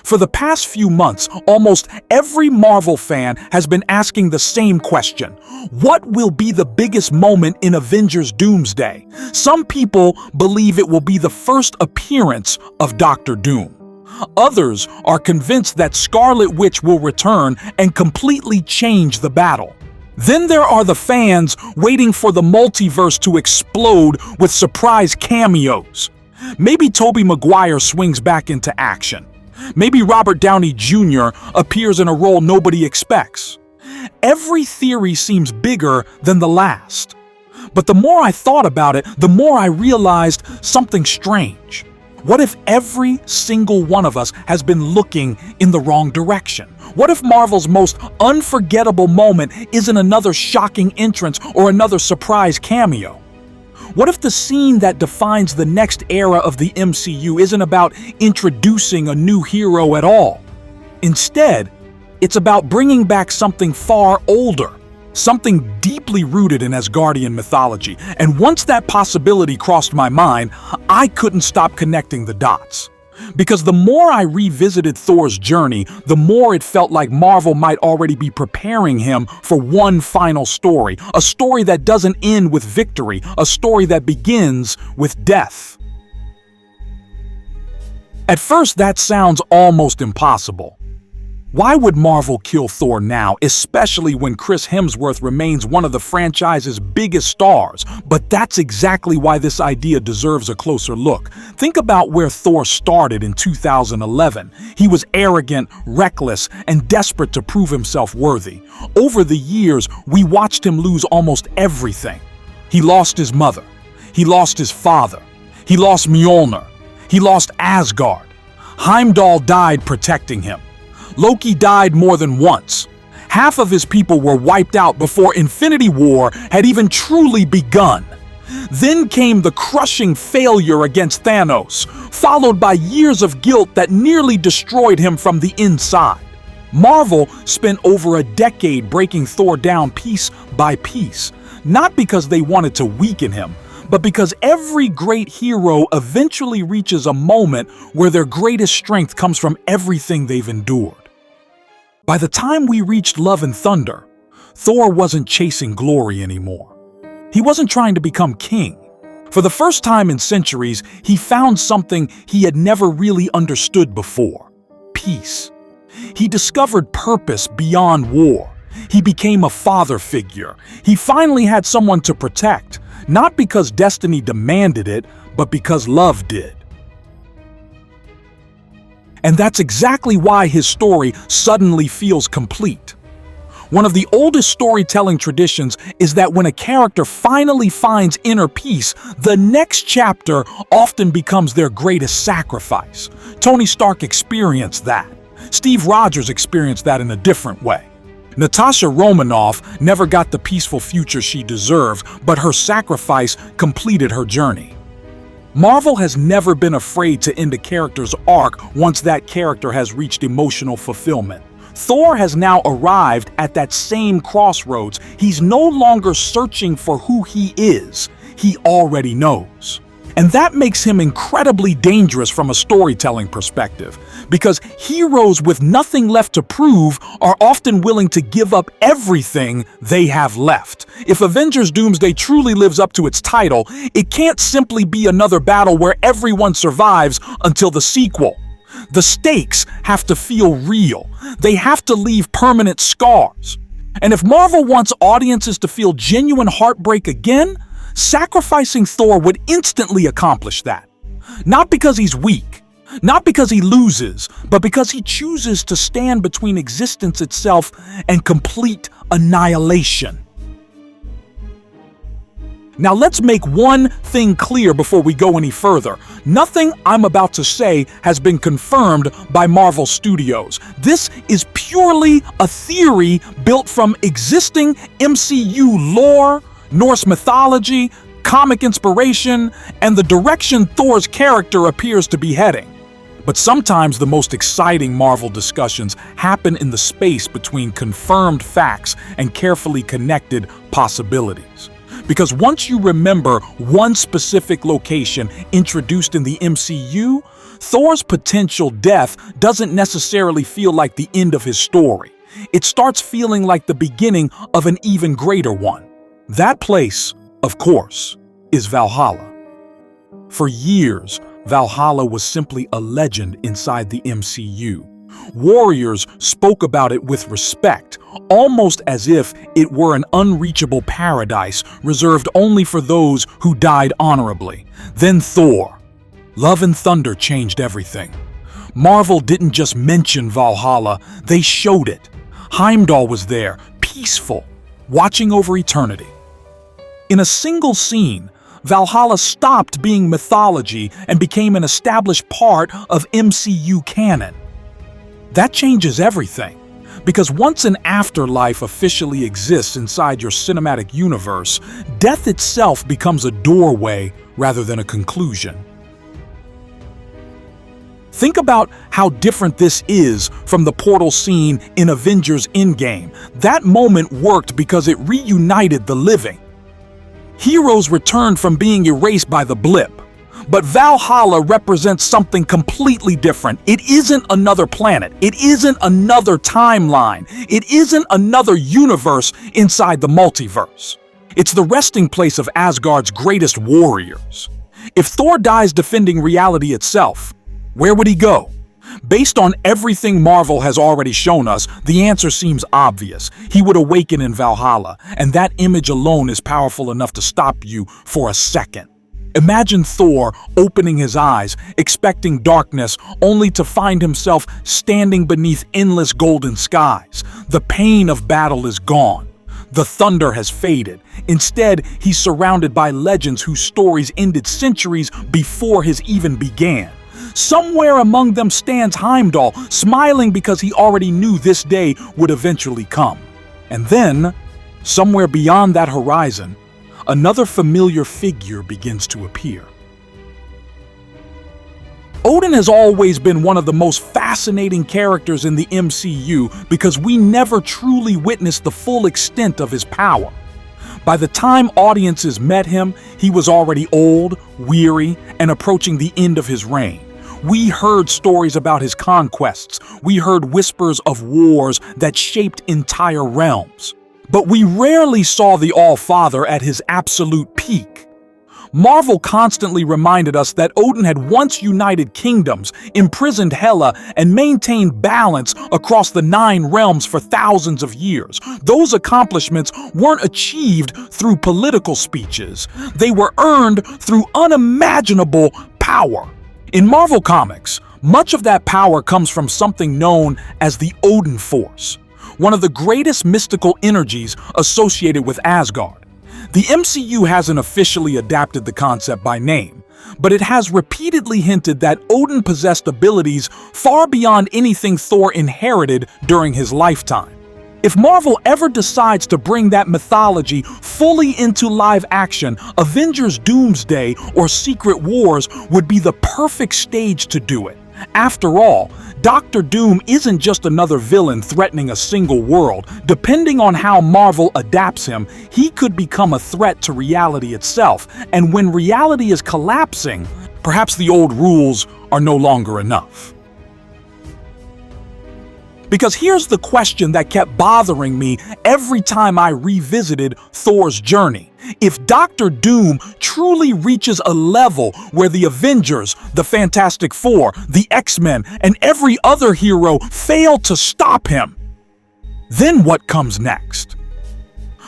For the past few months, almost every Marvel fan has been asking the same question. What will be the biggest moment in Avengers Doomsday? Some people believe it will be the first appearance of Doctor Doom. Others are convinced that Scarlet Witch will return and completely change the battle. Then there are the fans waiting for the multiverse to explode with surprise cameos. Maybe Tobey Maguire swings back into action. Maybe Robert Downey Jr. appears in a role nobody expects. Every theory seems bigger than the last. But the more I thought about it, the more I realized something strange. What if every single one of us has been looking in the wrong direction? What if Marvel's most unforgettable moment isn't another shocking entrance or another surprise cameo? What if the scene that defines the next era of the MCU isn't about introducing a new hero at all? Instead, it's about bringing back something far older, something deeply rooted in Asgardian mythology. And once that possibility crossed my mind, I couldn't stop connecting the dots. Because the more I revisited Thor's journey, the more it felt like Marvel might already be preparing him for one final story. A story that doesn't end with victory, a story that begins with death. At first, that sounds almost impossible. Why would Marvel kill Thor now, especially when Chris Hemsworth remains one of the franchise's biggest stars? But that's exactly why this idea deserves a closer look. Think about where Thor started in 2011. He was arrogant, reckless, and desperate to prove himself worthy. Over the years, we watched him lose almost everything. He lost his mother. He lost his father. He lost Mjolnir. He lost Asgard. Heimdall died protecting him. Loki died more than once. Half of his people were wiped out before Infinity War had even truly begun. Then came the crushing failure against Thanos, followed by years of guilt that nearly destroyed him from the inside. Marvel spent over a decade breaking Thor down piece by piece, not because they wanted to weaken him, but because every great hero eventually reaches a moment where their greatest strength comes from everything they've endured. By the time we reached Love and Thunder, Thor wasn't chasing glory anymore. He wasn't trying to become king. For the first time in centuries, he found something he had never really understood before: peace. He discovered purpose beyond war. He became a father figure. He finally had someone to protect, not because destiny demanded it, but because love did. And that's exactly why his story suddenly feels complete. One of the oldest storytelling traditions is that when a character finally finds inner peace, the next chapter often becomes their greatest sacrifice. Tony Stark experienced that. Steve Rogers experienced that in a different way. Natasha Romanoff never got the peaceful future she deserved, but her sacrifice completed her journey. Marvel has never been afraid to end a character's arc once that character has reached emotional fulfillment. Thor has now arrived at that same crossroads. He's no longer searching for who he is. He already knows. And that makes him incredibly dangerous from a storytelling perspective, because heroes with nothing left to prove are often willing to give up everything they have left. If Avengers Doomsday truly lives up to its title, it can't simply be another battle where everyone survives until the sequel. The stakes have to feel real. They have to leave permanent scars. And if Marvel wants audiences to feel genuine heartbreak again, sacrificing Thor would instantly accomplish that. Not because he's weak, not because he loses, but because he chooses to stand between existence itself and complete annihilation. Now let's make one thing clear before we go any further. Nothing I'm about to say has been confirmed by Marvel Studios. This is purely a theory built from existing MCU lore, Norse mythology, comic inspiration, and the direction Thor's character appears to be heading. But sometimes the most exciting Marvel discussions happen in the space between confirmed facts and carefully connected possibilities. Because once you remember one specific location introduced in the MCU, Thor's potential death doesn't necessarily feel like the end of his story. It starts feeling like the beginning of an even greater one. That place, of course, is Valhalla. For years, Valhalla was simply a legend inside the MCU. Warriors spoke about it with respect, almost as if it were an unreachable paradise reserved only for those who died honorably. Then Thor. Love and Thunder changed everything. Marvel didn't just mention Valhalla, they showed it. Heimdall was there, peaceful, watching over eternity. In a single scene, Valhalla stopped being mythology and became an established part of MCU canon. That changes everything, because once an afterlife officially exists inside your cinematic universe, death itself becomes a doorway rather than a conclusion. Think about how different this is from the portal scene in Avengers Endgame. That moment worked because it reunited the living. Heroes returned from being erased by the blip. But Valhalla represents something completely different. It isn't another planet. It isn't another timeline. It isn't another universe inside the multiverse. It's the resting place of Asgard's greatest warriors. If Thor dies defending reality itself, where would he go? Based on everything Marvel has already shown us, the answer seems obvious. He would awaken in Valhalla, and that image alone is powerful enough to stop you for a second. Imagine Thor opening his eyes, expecting darkness, only to find himself standing beneath endless golden skies. The pain of battle is gone. The thunder has faded. Instead, he's surrounded by legends whose stories ended centuries before his even began. Somewhere among them stands Heimdall, smiling because he already knew this day would eventually come. And then, somewhere beyond that horizon, another familiar figure begins to appear. Odin has always been one of the most fascinating characters in the MCU because we never truly witnessed the full extent of his power. By the time audiences met him, he was already old, weary, and approaching the end of his reign. We heard stories about his conquests. We heard whispers of wars that shaped entire realms. But we rarely saw the All-Father at his absolute peak. Marvel constantly reminded us that Odin had once united kingdoms, imprisoned Hela, and maintained balance across the 9 realms for thousands of years. Those accomplishments weren't achieved through political speeches. They were earned through unimaginable power. In Marvel Comics, much of that power comes from something known as the Odin Force, one of the greatest mystical energies associated with Asgard. The MCU hasn't officially adapted the concept by name, but it has repeatedly hinted that Odin possessed abilities far beyond anything Thor inherited during his lifetime. If Marvel ever decides to bring that mythology fully into live action, Avengers Doomsday or Secret Wars would be the perfect stage to do it. After all, Doctor Doom isn't just another villain threatening a single world. Depending on how Marvel adapts him, he could become a threat to reality itself. And when reality is collapsing, perhaps the old rules are no longer enough. Because here's the question that kept bothering me every time I revisited Thor's journey. If Doctor Doom truly reaches a level where the Avengers, the Fantastic Four, the X-Men, and every other hero fail to stop him, then what comes next?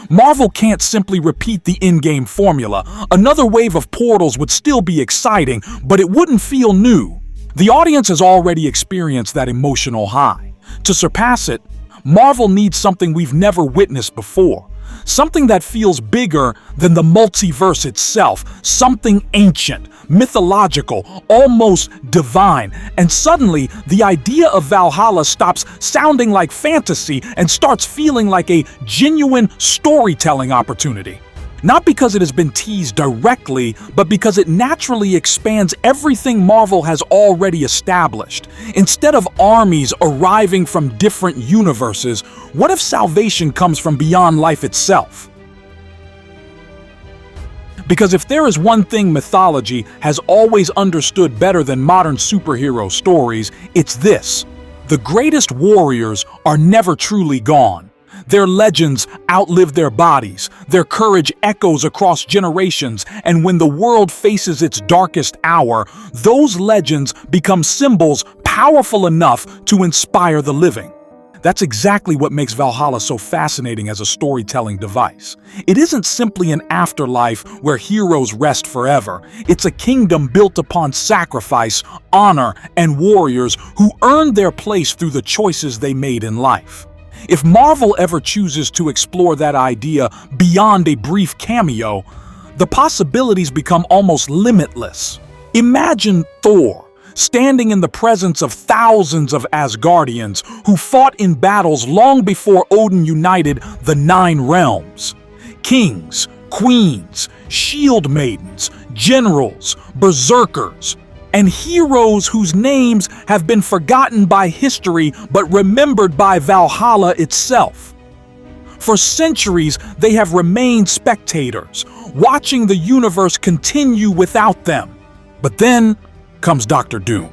Marvel can't simply repeat the Endgame formula. Another wave of portals would still be exciting, but it wouldn't feel new. The audience has already experienced that emotional high. To surpass it, Marvel needs something we've never witnessed before. Something that feels bigger than the multiverse itself. Something ancient, mythological, almost divine. And suddenly, the idea of Valhalla stops sounding like fantasy and starts feeling like a genuine storytelling opportunity. Not because it has been teased directly, but because it naturally expands everything Marvel has already established. Instead of armies arriving from different universes, what if salvation comes from beyond life itself? Because if there is one thing mythology has always understood better than modern superhero stories, it's this: the greatest warriors are never truly gone. Their legends outlive their bodies, their courage echoes across generations, and when the world faces its darkest hour, those legends become symbols powerful enough to inspire the living. That's exactly what makes Valhalla so fascinating as a storytelling device. It isn't simply an afterlife where heroes rest forever. It's a kingdom built upon sacrifice, honor, and warriors who earned their place through the choices they made in life. If Marvel ever chooses to explore that idea beyond a brief cameo, the possibilities become almost limitless. Imagine Thor, standing in the presence of thousands of Asgardians who fought in battles long before Odin united the 9 realms. Kings, queens, shield maidens, generals, berserkers, and heroes whose names have been forgotten by history but remembered by Valhalla itself. For centuries, they have remained spectators, watching the universe continue without them. But then comes Dr. Doom.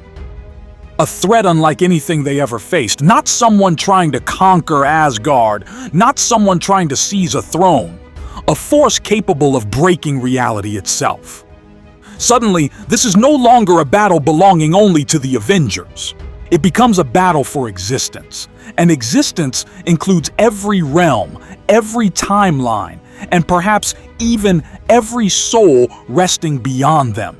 A threat unlike anything they ever faced. Not someone trying to conquer Asgard, not someone trying to seize a throne. A force capable of breaking reality itself. Suddenly, this is no longer a battle belonging only to the Avengers. It becomes a battle for existence. And existence includes every realm, every timeline, and perhaps even every soul resting beyond them.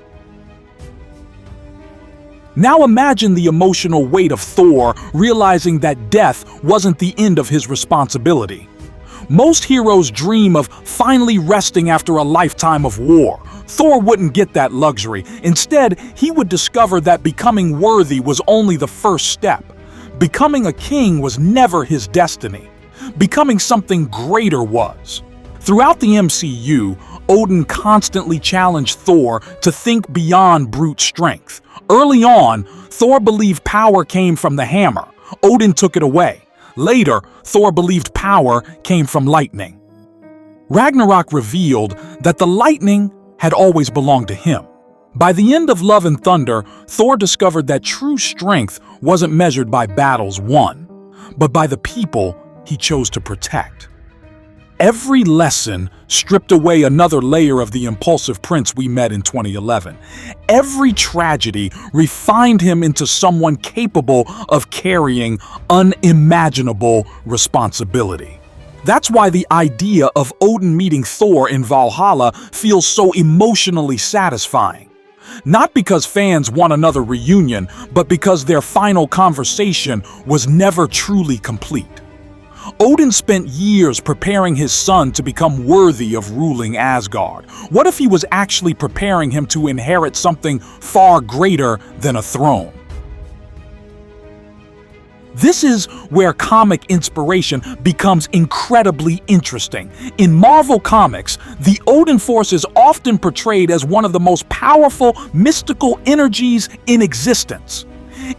Now imagine the emotional weight of Thor realizing that death wasn't the end of his responsibility. Most heroes dream of finally resting after a lifetime of war. Thor wouldn't get that luxury. Instead, he would discover that becoming worthy was only the first step. Becoming a king was never his destiny. Becoming something greater was. Throughout the MCU, Odin constantly challenged Thor to think beyond brute strength. Early on, Thor believed power came from the hammer. Odin took it away. Later, Thor believed power came from lightning. Ragnarok revealed that the lightning had always belonged to him. By the end of Love and Thunder, Thor discovered that true strength wasn't measured by battles won, but by the people he chose to protect. Every lesson stripped away another layer of the impulsive prince we met in 2011. Every tragedy refined him into someone capable of carrying unimaginable responsibility. That's why the idea of Odin meeting Thor in Valhalla feels so emotionally satisfying. Not because fans want another reunion, but because their final conversation was never truly complete. Odin spent years preparing his son to become worthy of ruling Asgard. What if he was actually preparing him to inherit something far greater than a throne? This is where comic inspiration becomes incredibly interesting. In Marvel Comics, the Odin Force is often portrayed as one of the most powerful mystical energies in existence.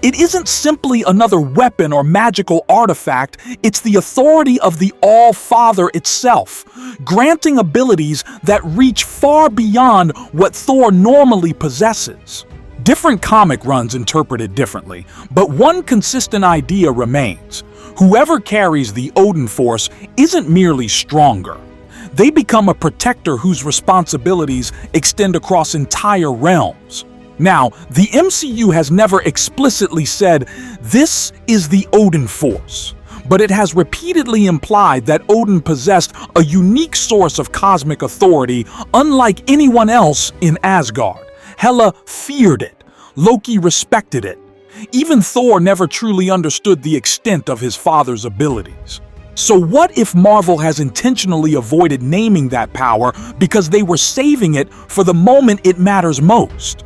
It isn't simply another weapon or magical artifact, it's the authority of the All-Father itself, granting abilities that reach far beyond what Thor normally possesses. Different comic runs interpret it differently, but one consistent idea remains. Whoever carries the Odin Force isn't merely stronger. They become a protector whose responsibilities extend across entire realms. Now, the MCU has never explicitly said, "This is the Odin Force," but it has repeatedly implied that Odin possessed a unique source of cosmic authority unlike anyone else in Asgard. Hela feared it. Loki respected it. Even Thor never truly understood the extent of his father's abilities. So what if Marvel has intentionally avoided naming that power because they were saving it for the moment it matters most?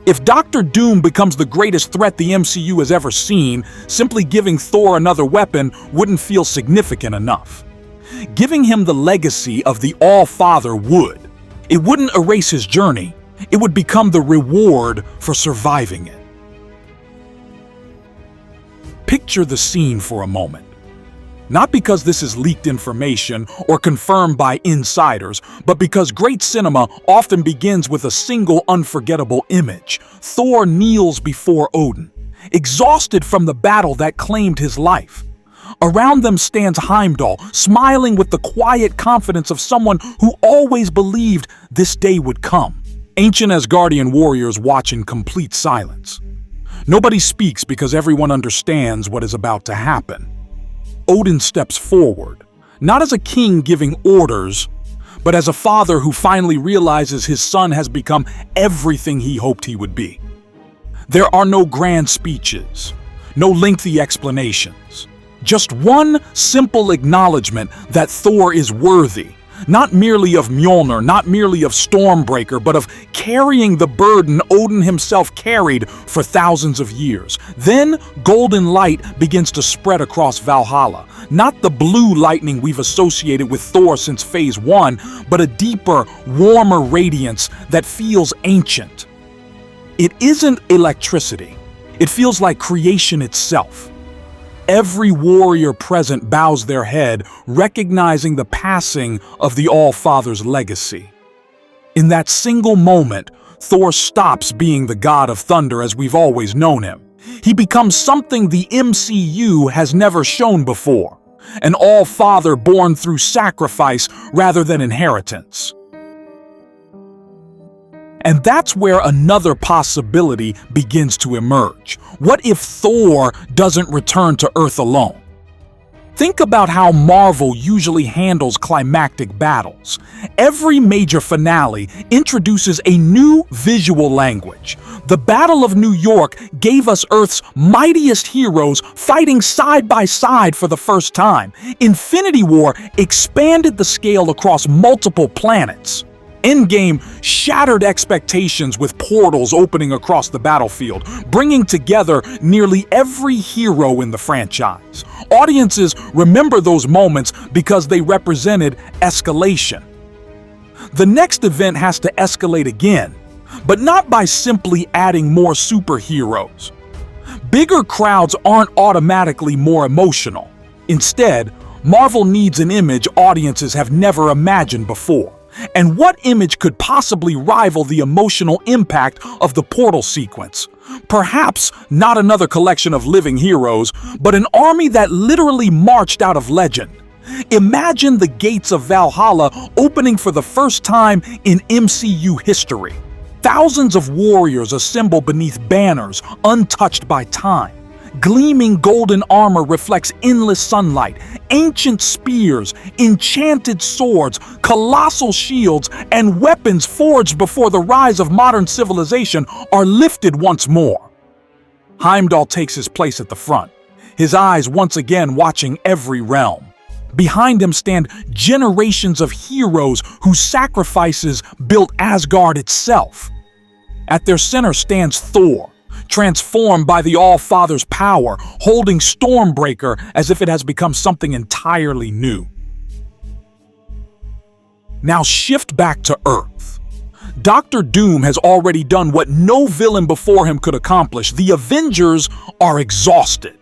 If Dr. Doom becomes the greatest threat the MCU has ever seen, simply giving Thor another weapon wouldn't feel significant enough. Giving him the legacy of the All-Father would. It wouldn't erase his journey. It would become the reward for surviving it. Picture the scene for a moment. Not because this is leaked information or confirmed by insiders, but because great cinema often begins with a single unforgettable image. Thor kneels before Odin, exhausted from the battle that claimed his life. Around them stands Heimdall, smiling with the quiet confidence of someone who always believed this day would come. Ancient Asgardian warriors watch in complete silence. Nobody speaks because everyone understands what is about to happen. Odin steps forward, not as a king giving orders, but as a father who finally realizes his son has become everything he hoped he would be. There are no grand speeches, no lengthy explanations, just one simple acknowledgement that Thor is worthy, not merely of Mjolnir, not merely of Stormbreaker, but of carrying the burden Odin himself carried for thousands of years. Then golden light begins to spread across Valhalla. Not the blue lightning we've associated with Thor since Phase 1, but a deeper, warmer radiance that feels ancient. It isn't electricity. It feels like creation itself. Every warrior present bows their head, recognizing the passing of the All-Father's legacy. In that single moment, Thor stops being the god of thunder as we've always known him. He becomes something the MCU has never shown before, an All-Father born through sacrifice rather than inheritance. And that's where another possibility begins to emerge. What if Thor doesn't return to Earth alone? Think about how Marvel usually handles climactic battles. Every major finale introduces a new visual language. The Battle of New York gave us Earth's mightiest heroes fighting side by side for the first time. Infinity War expanded the scale across multiple planets. Endgame shattered expectations with portals opening across the battlefield, bringing together nearly every hero in the franchise. Audiences remember those moments because they represented escalation. The next event has to escalate again, but not by simply adding more superheroes. Bigger crowds aren't automatically more emotional. Instead, Marvel needs an image audiences have never imagined before. And what image could possibly rival the emotional impact of the portal sequence? Perhaps not another collection of living heroes, but an army that literally marched out of legend. Imagine the gates of Valhalla opening for the first time in MCU history. Thousands of warriors assemble beneath banners untouched by time. Gleaming golden armor reflects endless sunlight. Ancient spears, enchanted swords, colossal shields, and weapons forged before the rise of modern civilization are lifted once more. Heimdall takes his place at the front, his eyes once again watching every realm. Behind him stand generations of heroes whose sacrifices built Asgard itself. At their center stands Thor, transformed by the All-Father's power, holding Stormbreaker as if it has become something entirely new. Now shift back to Earth. Dr. Doom has already done what no villain before him could accomplish. The Avengers are exhausted.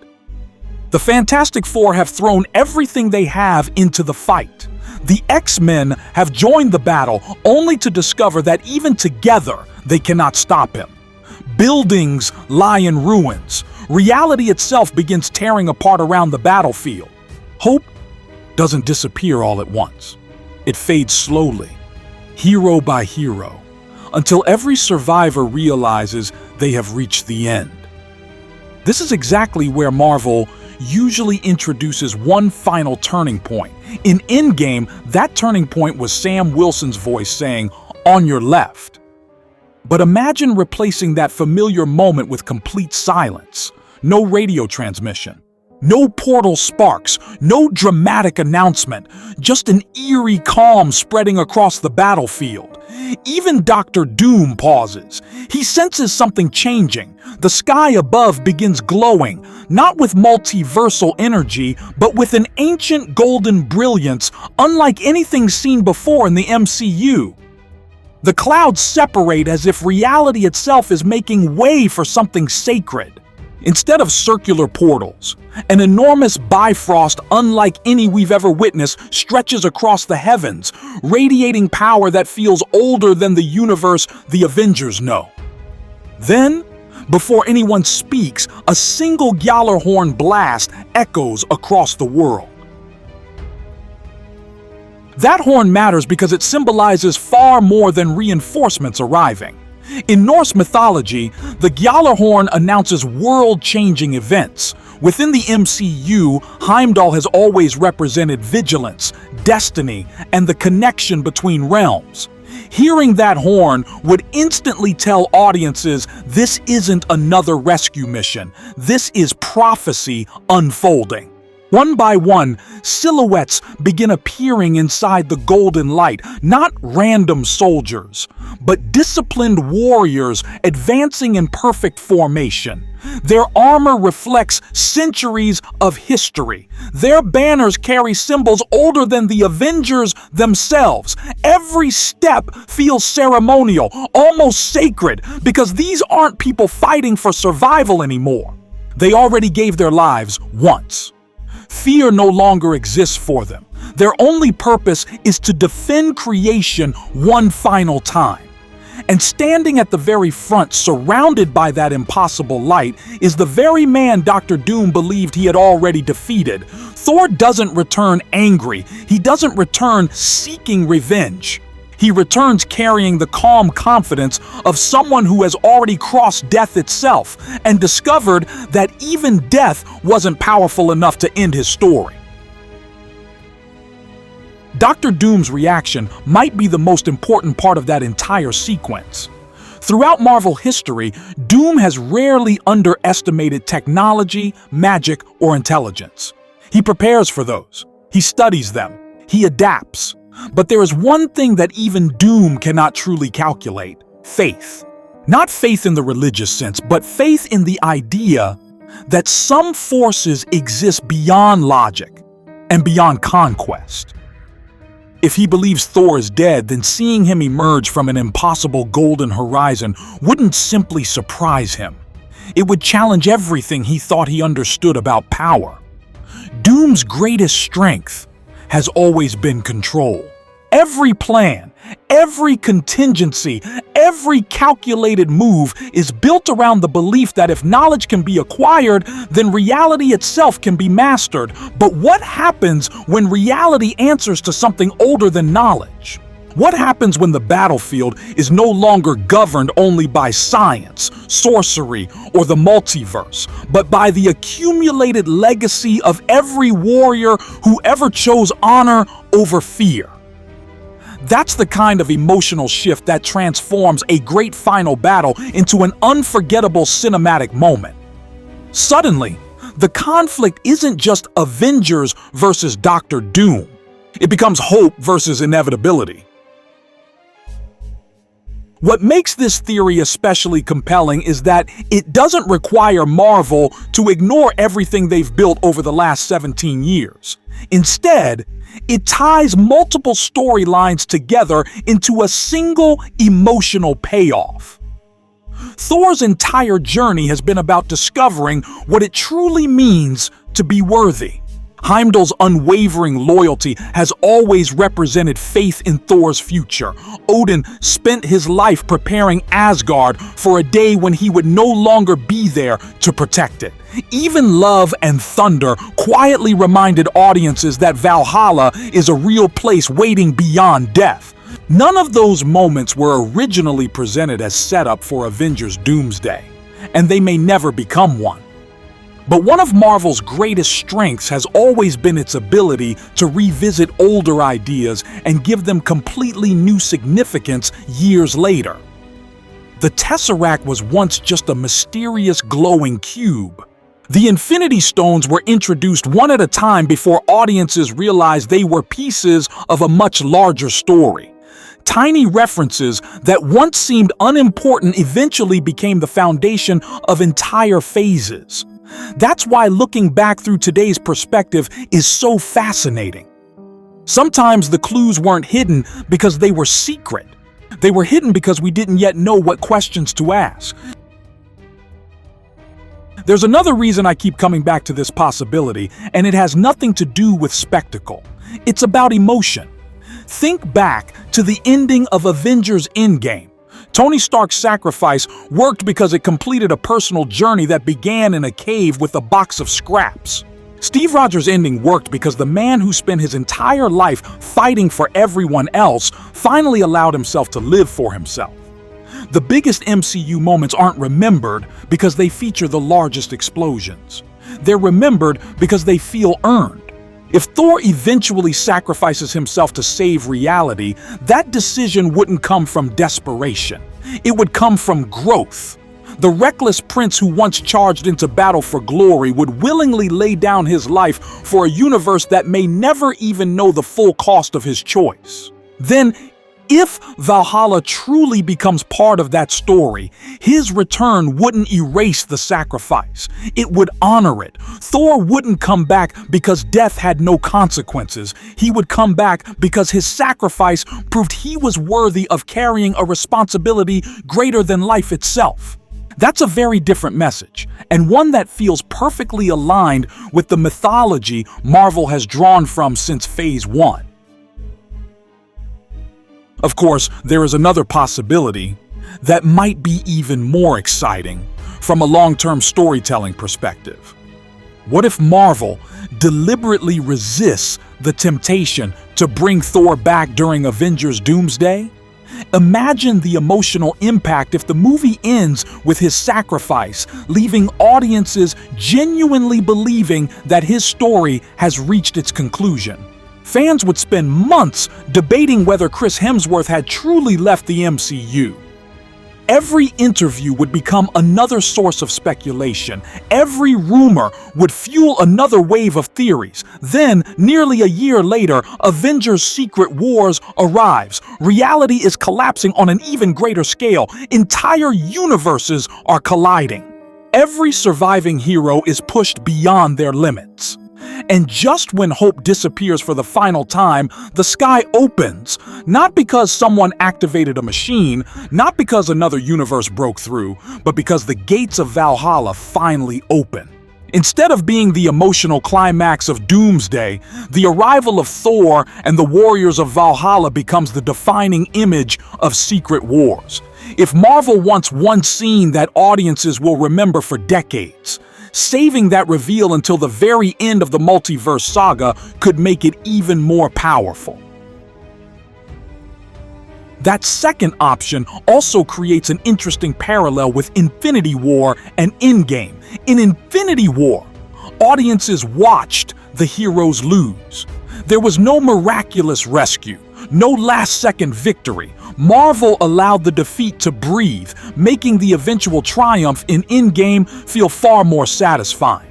The Fantastic Four have thrown everything they have into the fight. The X-Men have joined the battle only to discover that even together, they cannot stop him. Buildings lie in ruins. Reality itself begins tearing apart around the battlefield. Hope doesn't disappear all at once. It fades slowly, hero by hero, until every survivor realizes they have reached the end. This is exactly where Marvel usually introduces one final turning point. In Endgame, that turning point was Sam Wilson's voice saying, "On your left." But imagine replacing that familiar moment with complete silence. No radio transmission, no portal sparks, no dramatic announcement, just an eerie calm spreading across the battlefield. Even Dr. Doom pauses. He senses something changing. The sky above begins glowing, not with multiversal energy, but with an ancient golden brilliance unlike anything seen before in the MCU. The clouds separate as if reality itself is making way for something sacred. Instead of circular portals, an enormous bifrost unlike any we've ever witnessed stretches across the heavens, radiating power that feels older than the universe the Avengers know. Then, before anyone speaks, a single Gjallarhorn blast echoes across the world. That horn matters because it symbolizes far more than reinforcements arriving. In Norse mythology, the Gjallarhorn announces world-changing events. Within the MCU, Heimdall has always represented vigilance, destiny, and the connection between realms. Hearing that horn would instantly tell audiences this isn't another rescue mission. This is prophecy unfolding. One by one, silhouettes begin appearing inside the golden light, not random soldiers, but disciplined warriors advancing in perfect formation. Their armor reflects centuries of history. Their banners carry symbols older than the Avengers themselves. Every step feels ceremonial, almost sacred, because these aren't people fighting for survival anymore. They already gave their lives once. Fear no longer exists for them. Their only purpose is to defend creation one final time. And standing at the very front, surrounded by that impossible light, is the very man Dr. Doom believed he had already defeated. Thor doesn't return angry. He doesn't return seeking revenge. He returns carrying the calm confidence of someone who has already crossed death itself and discovered that even death wasn't powerful enough to end his story. Dr. Doom's reaction might be the most important part of that entire sequence. Throughout Marvel history, Doom has rarely underestimated technology, magic, or intelligence. He prepares for those. He studies them. He adapts. But there is one thing that even Doom cannot truly calculate: faith. Not faith in the religious sense, but faith in the idea that some forces exist beyond logic and beyond conquest. If he believes Thor is dead, then seeing him emerge from an impossible golden horizon wouldn't simply surprise him. It would challenge everything he thought he understood about power. Doom's greatest strength has always been control. Every plan, every contingency, every calculated move is built around the belief that if knowledge can be acquired, then reality itself can be mastered. But what happens when reality answers to something older than knowledge? What happens when the battlefield is no longer governed only by science, sorcery, or the multiverse, but by the accumulated legacy of every warrior who ever chose honor over fear? That's the kind of emotional shift that transforms a great final battle into an unforgettable cinematic moment. Suddenly, the conflict isn't just Avengers versus Dr. Doom. It becomes hope versus inevitability. What makes this theory especially compelling is that it doesn't require Marvel to ignore everything they've built over the last 17 years. Instead, it ties multiple storylines together into a single emotional payoff. Thor's entire journey has been about discovering what it truly means to be worthy. Heimdall's unwavering loyalty has always represented faith in Thor's future. Odin spent his life preparing Asgard for a day when he would no longer be there to protect it. Even love and thunder quietly reminded audiences that Valhalla is a real place waiting beyond death. None of those moments were originally presented as setup for Avengers Doomsday, and they may never become one. But one of Marvel's greatest strengths has always been its ability to revisit older ideas and give them completely new significance years later. The Tesseract was once just a mysterious glowing cube. The Infinity Stones were introduced one at a time before audiences realized they were pieces of a much larger story. Tiny references that once seemed unimportant eventually became the foundation of entire phases. That's why looking back through today's perspective is so fascinating. Sometimes the clues weren't hidden because they were secret. They were hidden because we didn't yet know what questions to ask. There's another reason I keep coming back to this possibility, and it has nothing to do with spectacle. It's about emotion. Think back to the ending of Avengers Endgame. Tony Stark's sacrifice worked because it completed a personal journey that began in a cave with a box of scraps. Steve Rogers' ending worked because the man who spent his entire life fighting for everyone else finally allowed himself to live for himself. The biggest MCU moments aren't remembered because they feature the largest explosions. They're remembered because they feel earned. If Thor eventually sacrifices himself to save reality, that decision wouldn't come from desperation. It would come from growth. The reckless prince who once charged into battle for glory would willingly lay down his life for a universe that may never even know the full cost of his choice. Then, if Valhalla truly becomes part of that story, his return wouldn't erase the sacrifice. It would honor it. Thor wouldn't come back because death had no consequences. He would come back because his sacrifice proved he was worthy of carrying a responsibility greater than life itself. That's a very different message, and one that feels perfectly aligned with the mythology Marvel has drawn from since Phase 1. Of course, there is another possibility that might be even more exciting from a long-term storytelling perspective. What if Marvel deliberately resists the temptation to bring Thor back during Avengers Doomsday? Imagine the emotional impact if the movie ends with his sacrifice, leaving audiences genuinely believing that his story has reached its conclusion. Fans would spend months debating whether Chris Hemsworth had truly left the MCU. Every interview would become another source of speculation. Every rumor would fuel another wave of theories. Then, nearly a year later, Avengers Secret Wars arrives. Reality is collapsing on an even greater scale. Entire universes are colliding. Every surviving hero is pushed beyond their limits. And just when hope disappears for the final time, the sky opens. Not because someone activated a machine, not because another universe broke through, but because the gates of Valhalla finally open. Instead of being the emotional climax of Doomsday, the arrival of Thor and the warriors of Valhalla becomes the defining image of Secret Wars. If Marvel wants one scene that audiences will remember for decades, saving that reveal until the very end of the multiverse saga could make it even more powerful. That second option also creates an interesting parallel with Infinity War and Endgame. In Infinity War, audiences watched the heroes lose. There was no miraculous rescue, no last-second victory. Marvel allowed the defeat to breathe, making the eventual triumph in Endgame feel far more satisfying.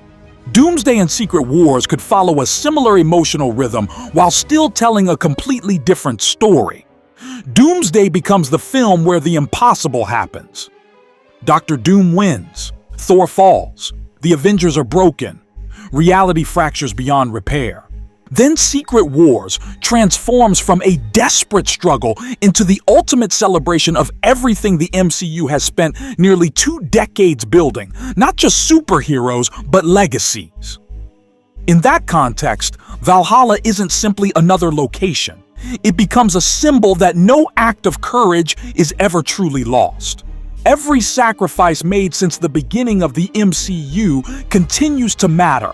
Doomsday and Secret Wars could follow a similar emotional rhythm while still telling a completely different story. Doomsday becomes the film where the impossible happens. Doctor Doom wins, Thor falls, the Avengers are broken, reality fractures beyond repair. Then Secret Wars transforms from a desperate struggle into the ultimate celebration of everything the MCU has spent nearly 2 decades building, not just superheroes, but legacies. In that context, Valhalla isn't simply another location. It becomes a symbol that no act of courage is ever truly lost. Every sacrifice made since the beginning of the MCU continues to matter.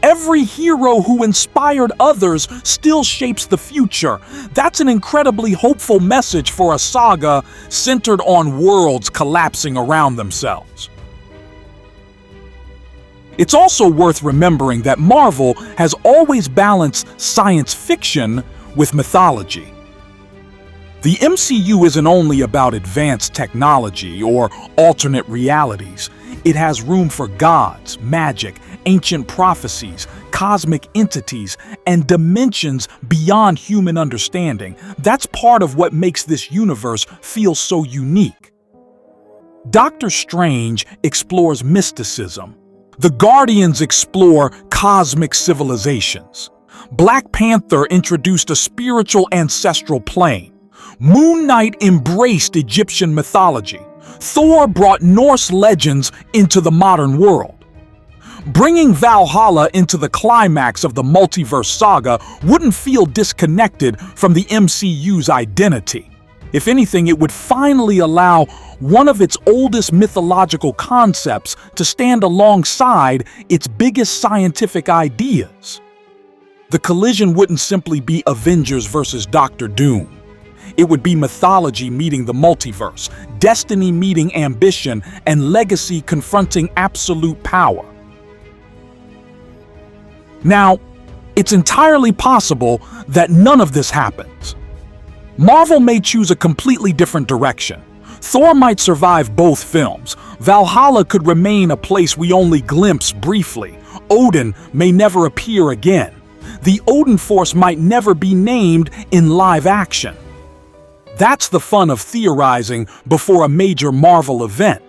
Every hero who inspired others still shapes the future. That's an incredibly hopeful message for a saga centered on worlds collapsing around themselves. It's also worth remembering that Marvel has always balanced science fiction with mythology. The MCU isn't only about advanced technology or alternate realities. It has room for gods, magic, ancient prophecies, cosmic entities, and dimensions beyond human understanding. That's part of what makes this universe feel so unique. Doctor Strange explores mysticism. The Guardians explore cosmic civilizations. Black Panther introduced a spiritual ancestral plane. Moon Knight embraced Egyptian mythology. Thor brought Norse legends into the modern world. Bringing Valhalla into the climax of the multiverse saga wouldn't feel disconnected from the MCU's identity. If anything, it would finally allow one of its oldest mythological concepts to stand alongside its biggest scientific ideas. The collision wouldn't simply be Avengers versus Doctor Doom. It would be mythology meeting the multiverse, destiny meeting ambition, and legacy confronting absolute power. Now, it's entirely possible that none of this happens. Marvel may choose a completely different direction. Thor might survive both films. Valhalla could remain a place we only glimpse briefly. Odin may never appear again. The Odin Force might never be named in live action. That's the fun of theorizing before a major Marvel event.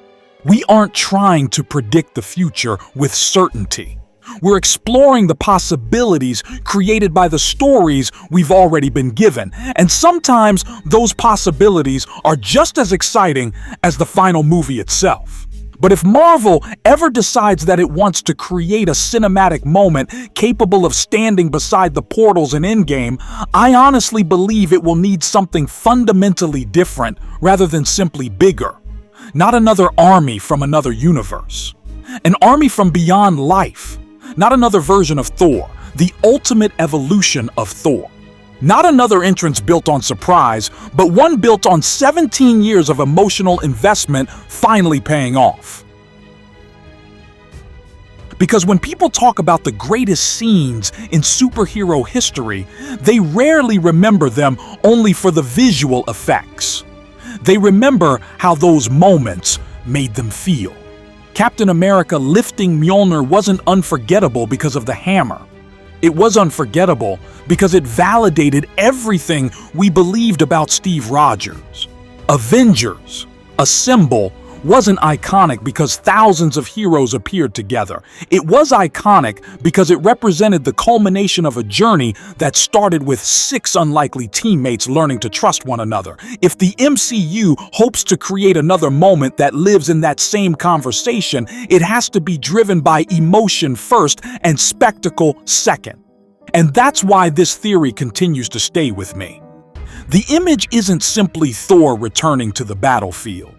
We aren't trying to predict the future with certainty. We're exploring the possibilities created by the stories we've already been given, and sometimes those possibilities are just as exciting as the final movie itself. But if Marvel ever decides that it wants to create a cinematic moment capable of standing beside the portals in Endgame, I honestly believe it will need something fundamentally different rather than simply bigger. Not another army from another universe. An army from beyond life. Not another version of Thor, the ultimate evolution of Thor. Not another entrance built on surprise, but one built on 17 years of emotional investment finally paying off. Because when people talk about the greatest scenes in superhero history, they rarely remember them only for the visual effects. They remember how those moments made them feel. Captain America lifting Mjolnir wasn't unforgettable because of the hammer. It was unforgettable because it validated everything we believed about Steve Rogers. Avengers, a symbol, wasn't iconic because thousands of heroes appeared together. It was iconic because it represented the culmination of a journey that started with 6 unlikely teammates learning to trust one another. If the MCU hopes to create another moment that lives in that same conversation, it has to be driven by emotion first and spectacle second. And that's why this theory continues to stay with me. The image isn't simply Thor returning to the battlefield.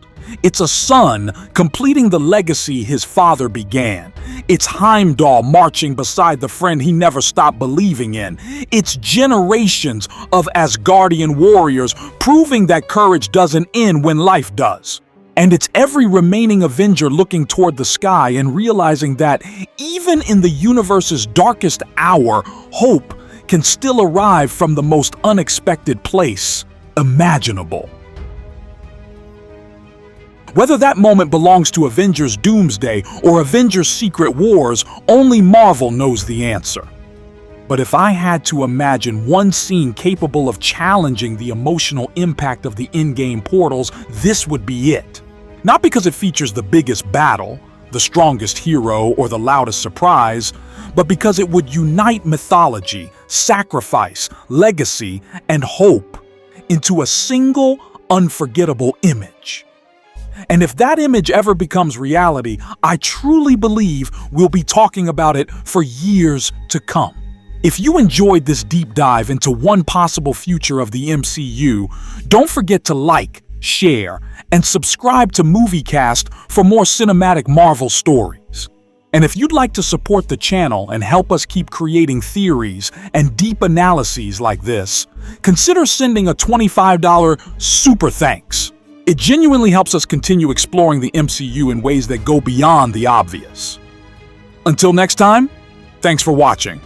It's a son completing the legacy his father began. It's Heimdall marching beside the friend he never stopped believing in. It's generations of Asgardian warriors proving that courage doesn't end when life does. And it's every remaining Avenger looking toward the sky and realizing that even in the universe's darkest hour, hope can still arrive from the most unexpected place imaginable. Whether that moment belongs to Avengers Doomsday or Avengers Secret Wars, only Marvel knows the answer. But if I had to imagine one scene capable of challenging the emotional impact of the Endgame portals, this would be it. Not because it features the biggest battle, the strongest hero, or the loudest surprise, but because it would unite mythology, sacrifice, legacy, and hope into a single, unforgettable image. And if that image ever becomes reality, I truly believe we'll be talking about it for years to come. If you enjoyed this deep dive into one possible future of the MCU, don't forget to like, share, and subscribe to MovieCast for more cinematic Marvel stories. And if you'd like to support the channel and help us keep creating theories and deep analyses like this, consider sending a $25 super thanks. It genuinely helps us continue exploring the MCU in ways that go beyond the obvious. Until next time, thanks for watching.